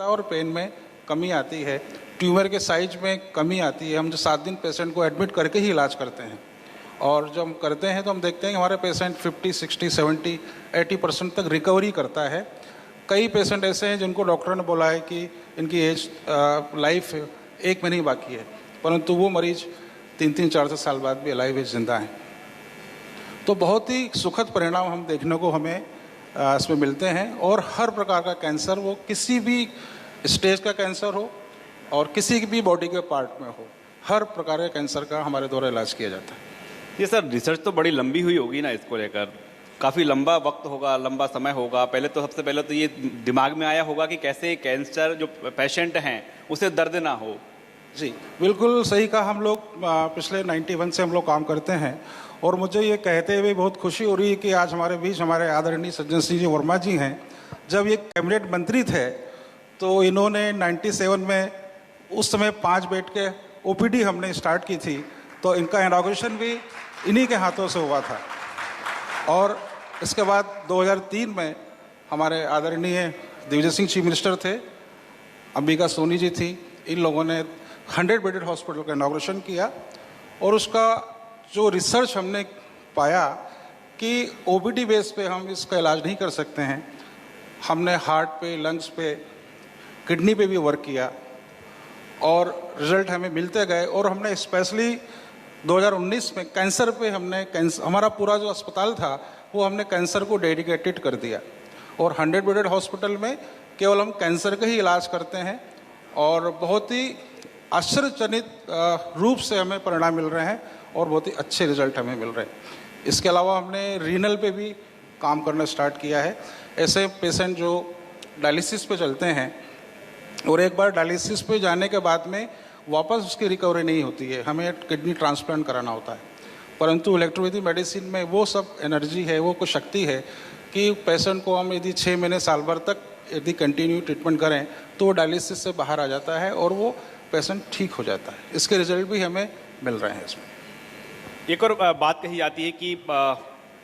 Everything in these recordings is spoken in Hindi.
है और पेन में कमी आती है, ट्यूमर के साइज में कमी आती है। हम जो 7 दिन पेशेंट को एडमिट करके ही इलाज करते हैं, और जब हम करते हैं तो हम देखते हैं कि हमारे पेशेंट 50, 60, 70, 80% तक रिकवरी करता है। कई पेशेंट ऐसे हैं जिनको डॉक्टर ने बोला है कि इनकी एज लाइफ 1 महीने बाकी है, परंतु वो मरीज 3-3, 4 साल बाद भी लाइव जिंदा हैं। तो बहुत ही सुखद परिणाम हम देखने को हमें इसमें मिलते हैं। और हर प्रकार का कैंसर, वो किसी भी स्टेज का कैंसर हो और किसी भी बॉडी के पार्ट में हो, हर प्रकार के कैंसर का हमारे द्वारा इलाज किया जाता है। ये सर रिसर्च तो बड़ी लंबी हुई होगी ना इसको लेकर, काफ़ी लंबा वक्त होगा, लंबा समय होगा। पहले तो सबसे पहले तो ये दिमाग में आया होगा कि कैसे कैंसर जो पेशेंट हैं उसे दर्द ना हो। जी बिल्कुल सही कहा। हम लोग पिछले 91 से हम लोग काम करते हैं, और मुझे ये कहते हुए बहुत खुशी हो रही है कि आज हमारे बीच हमारे आदरणीय सज्जन सिंह जी वर्मा जी हैं। जब ये कैबिनेट मंत्री थे तो इन्होंने 97 में उस समय 5 बेड के ओपीडी हमने स्टार्ट की थी, तो इनका इनॉग्रेशन भी इन्हीं के हाथों से हुआ था। और इसके बाद 2003 में हमारे आदरणीय दिग्विजय सिंह चीफ मिनिस्टर थे, अंबिका सोनी जी थी, इन लोगों ने 100 बेडेड हॉस्पिटल का इनॉग्रेशन किया। और उसका जो रिसर्च हमने पाया कि ओपीडी बेस पे हम इसका इलाज नहीं कर सकते हैं, हमने हार्ट पे, लंग्स पे, किडनी पे भी वर्क किया और रिजल्ट हमें मिलते गए। और हमने स्पेशली 2019 में कैंसर पे हमारा पूरा जो अस्पताल था वो हमने कैंसर को डेडिकेटेड कर दिया, और 100 बेडेड हॉस्पिटल में केवल हम कैंसर का ही इलाज करते हैं। और बहुत ही आश्चर्यजनित रूप से हमें परिणाम मिल रहे हैं और बहुत ही अच्छे रिजल्ट हमें मिल रहे हैं। इसके अलावा हमने रीनल पे भी काम करना स्टार्ट किया है। ऐसे पेशेंट जो डायलिसिस पे चलते हैं और एक बार डायलिसिस पे जाने के बाद में वापस उसकी रिकवरी नहीं होती है, हमें किडनी ट्रांसप्लांट कराना होता है। परंतु इलेक्ट्रोपैथी मेडिसिन में वो सब एनर्जी है, वो कुछ शक्ति है कि पेशेंट को हम यदि 6 महीने, साल भर तक यदि कंटिन्यू ट्रीटमेंट करें तो वो डायलिसिस से बाहर आ जाता है और वो पेशेंट ठीक हो जाता है। इसके रिजल्ट भी हमें मिल रहे हैं इसमें। एक और बात कही जाती है कि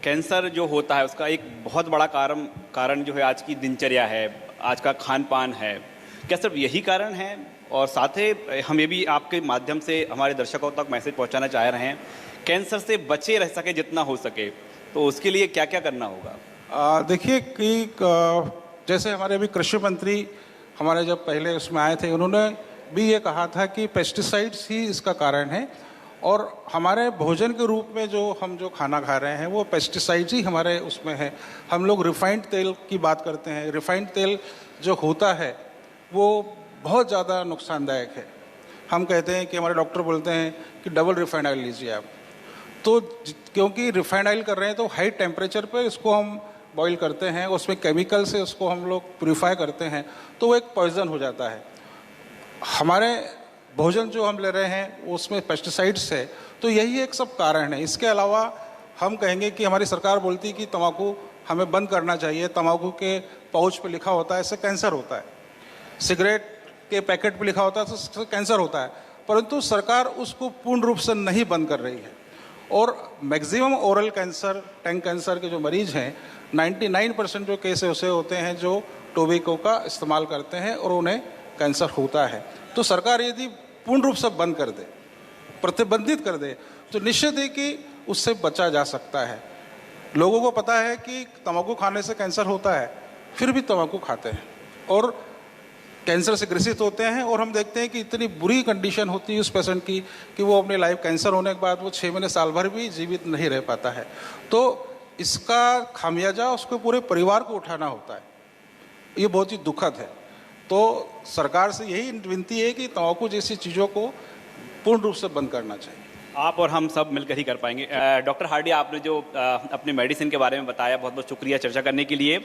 कैंसर जो होता है उसका एक बहुत बड़ा कारण जो है आज की दिनचर्या है, आज का खान पान है। क्या सिर्फ यही कारण है? और साथ ही हम ये भी आपके माध्यम से हमारे दर्शकों तक मैसेज पहुंचाना चाह रहे हैं, कैंसर से बचे रह सके जितना हो सके, तो उसके लिए क्या क्या करना होगा? देखिए कि जैसे हमारे अभी कृषि मंत्री हमारे जब पहले उसमें आए थे, उन्होंने भी ये कहा था कि पेस्टिसाइड्स ही इसका कारण है। और हमारे भोजन के रूप में हम जो खाना खा रहे हैं वो पेस्टिसाइड्स ही हमारे उसमें है। हम लोग रिफाइंड तेल की बात करते हैं, रिफाइंड तेल जो होता है वो बहुत ज़्यादा नुकसानदायक है। हम कहते हैं कि हमारे डॉक्टर बोलते हैं कि डबल रिफाइंड ऑयल लीजिए आप। तो क्योंकि रिफाइंड ऑयल कर रहे हैं तो हाई टेम्परेचर पर इसको हम बॉईल करते हैं, उसमें केमिकल से उसको हम लोग प्यूरिफाई करते हैं, तो वो एक पॉइजन हो जाता है। हमारे भोजन जो हम ले रहे हैं उसमें पेस्टिसाइड्स है, तो यही एक सब कारण है। इसके अलावा हम कहेंगे कि हमारी सरकार बोलती है कि तंबाकू हमें बंद करना चाहिए, तंबाकू के पाउच पे लिखा होता है इससे कैंसर होता है, सिगरेट के पैकेट पे लिखा होता है इससे कैंसर होता है, परंतु सरकार उसको पूर्ण रूप से नहीं बंद कर रही है। और मैक्सिमम ओरल कैंसर, टंग कैंसर के जो मरीज हैं 99% जो केस ऐसे होते हैं जो टोबैको का इस्तेमाल करते हैं और उन्हें कैंसर होता है। तो सरकार यदि पूर्ण रूप से बंद कर दे, प्रतिबंधित कर दे, तो निश्चित है कि उससे बचा जा सकता है। लोगों को पता है कि तंबाकू खाने से कैंसर होता है, फिर भी तंबाकू खाते हैं और कैंसर से ग्रसित होते हैं। और हम देखते हैं कि इतनी बुरी कंडीशन होती है उस पेशेंट की कि वो अपनी लाइफ कैंसर होने के बाद वो 6 महीने, साल भर भी जीवित नहीं रह पाता है। तो इसका खामियाजा उसको पूरे परिवार को उठाना होता है, ये बहुत ही दुखद है। तो सरकार से यही विनती है कि तंबाकू जैसी चीज़ों को पूर्ण रूप से बंद करना चाहिए। आप और हम सब मिलकर ही कर पाएंगे। डॉक्टर हार्डी, आपने जो अपनी मेडिसिन के बारे में बताया, बहुत बहुत शुक्रिया चर्चा करने के लिए।